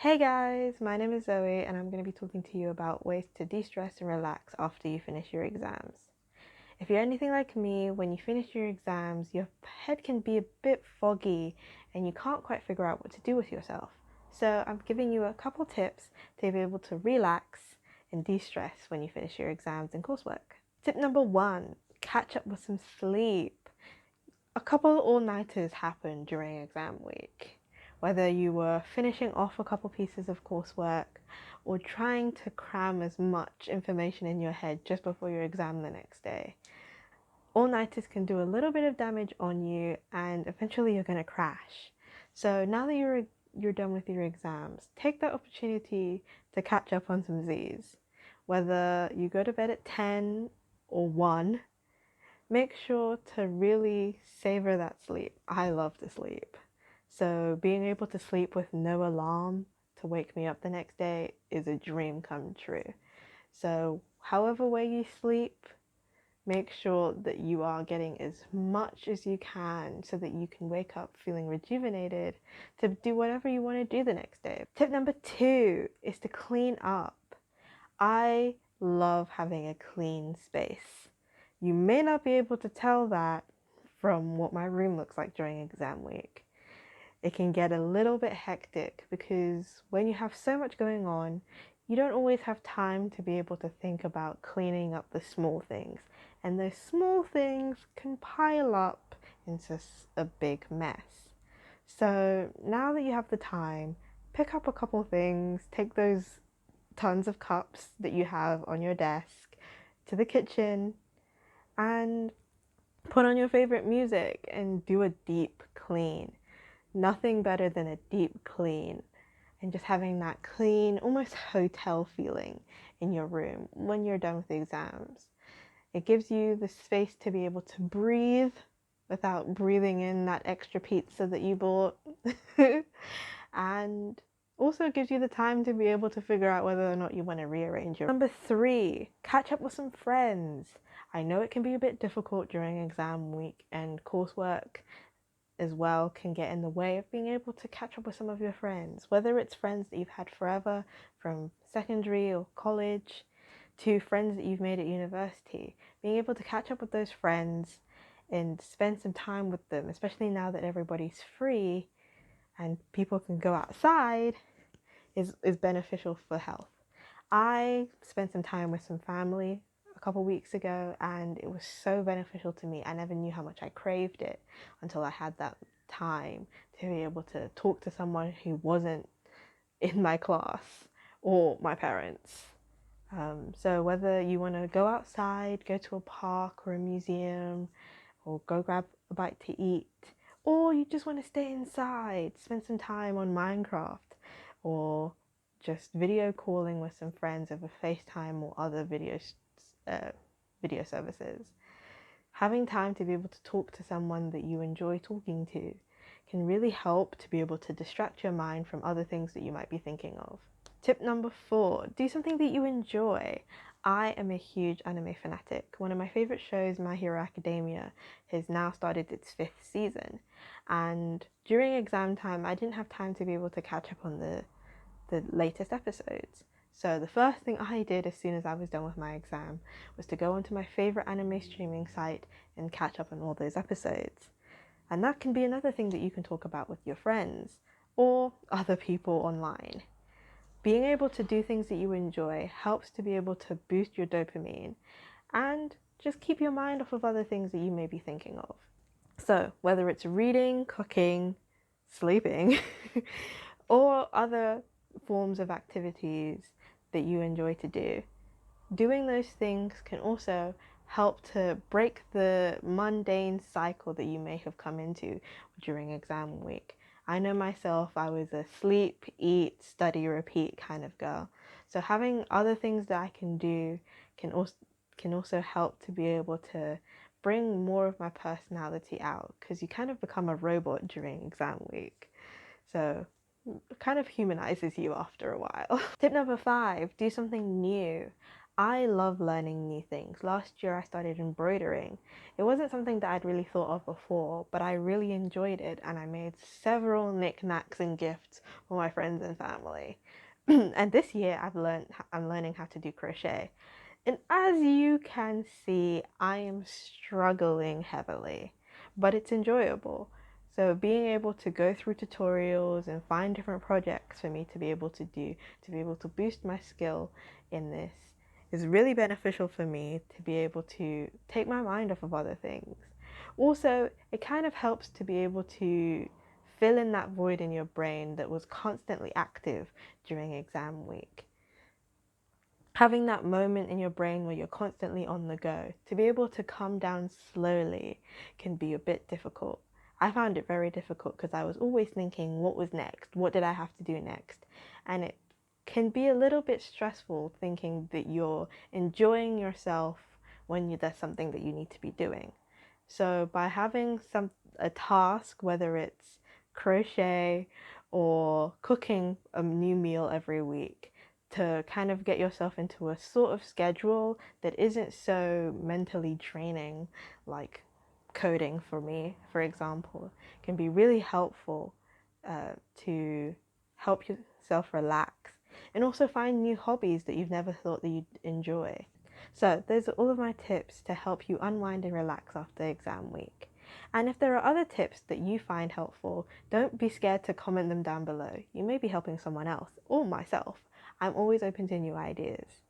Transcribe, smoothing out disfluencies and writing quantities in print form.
Hey guys, my name is Zoe and I'm going to be talking to you about ways to de-stress and relax after you finish your exams. If you're anything like me, when you finish your exams, your head can be a bit foggy and you can't quite figure out what to do with yourself. So I'm giving you a couple tips to be able to relax and de-stress when you finish your exams and coursework. Tip number 1, catch up with some sleep. A couple all-nighters happen during exam week. Whether you were finishing off a couple pieces of coursework or trying to cram as much information in your head just before your exam the next day. All-nighters can do a little bit of damage on you and eventually you're going to crash. So now that you're done with your exams, take that opportunity to catch up on some Z's. Whether you go to bed at 10 or 1, make sure to really savor that sleep. I love to sleep. So being able to sleep with no alarm to wake me up the next day is a dream come true. So however way you sleep, make sure that you are getting as much as you can so that you can wake up feeling rejuvenated to do whatever you want to do the next day. Tip number 2 is to clean up. I love having a clean space. You may not be able to tell that from what my room looks like during exam week. It can get a little bit hectic because when you have so much going on, you don't always have time to be able to think about cleaning up the small things. And those small things can pile up into a big mess. So now that you have the time, pick up a couple things, take those tons of cups that you have on your desk to the kitchen and put on your favorite music and do a deep clean. Nothing better than a deep clean and just having that clean, almost hotel feeling in your room when you're done with the exams. It gives you the space to be able to breathe without breathing in that extra pizza that you bought. And also gives you the time to be able to figure out whether or not you want to rearrange your. Number 3, catch up with some friends. I know it can be a bit difficult during exam week and coursework as well can get in the way of being able to catch up with some of your friends, whether it's friends that you've had forever from secondary or college to friends that you've made at university. Being able to catch up with those friends and spend some time with them, especially now that everybody's free and people can go outside, is beneficial for health. I spent some time with some family a couple weeks ago and it was so beneficial to me. I never knew how much I craved it until I had that time to be able to talk to someone who wasn't in my class or my parents. So whether you want to go outside, go to a park or a museum, or go grab a bite to eat, or you just want to stay inside, spend some time on Minecraft, or just video calling with some friends over FaceTime or other video services. Having time to be able to talk to someone that you enjoy talking to can really help to be able to distract your mind from other things that you might be thinking of. Tip number 4, do something that you enjoy. I am a huge anime fanatic. One of my favorite shows, My Hero Academia, has now started its 5th season. And during exam time, I didn't have time to be able to catch up on the latest episodes. So the first thing I did as soon as I was done with my exam was to go onto my favorite anime streaming site and catch up on all those episodes. And that can be another thing that you can talk about with your friends or other people online. Being able to do things that you enjoy helps to be able to boost your dopamine and just keep your mind off of other things that you may be thinking of. So whether it's reading, cooking, sleeping, or other forms of activities that you enjoy to do, doing those things can also help to break the mundane cycle that you may have come into during exam week. I know myself, I was a sleep, eat, study, repeat kind of girl. So having other things that I can do can also help to be able to bring more of my personality out, because you kind of become a robot during exam week. So it kind of humanizes you after a while. Tip number 5, do something new. I love learning new things. Last year I started embroidering. It wasn't something that I'd really thought of before, but I really enjoyed it and I made several knickknacks and gifts for my friends and family. And this year I'm learning how to do crochet. And as you can see, I am struggling heavily, but it's enjoyable. So being able to go through tutorials and find different projects for me to be able to do, to be able to boost my skill in this is really beneficial for me to be able to take my mind off of other things. Also, it kind of helps to be able to fill in that void in your brain that was constantly active during exam week. Having that moment in your brain where you're constantly on the go, to be able to come down slowly can be a bit difficult. I found it very difficult because I was always thinking, what was next? What did I have to do next? And it can be a little bit stressful thinking that you're enjoying yourself when there's something that you need to be doing. So by having a task, whether it's crochet or cooking a new meal every week, to kind of get yourself into a sort of schedule that isn't so mentally draining, like coding for me, for example, can be really helpful to help yourself relax and also find new hobbies that you've never thought that you'd enjoy. So those are all of my tips to help you unwind and relax after exam week. And if there are other tips that you find helpful, don't be scared to comment them down below. You may be helping someone else or myself. I'm always open to new ideas.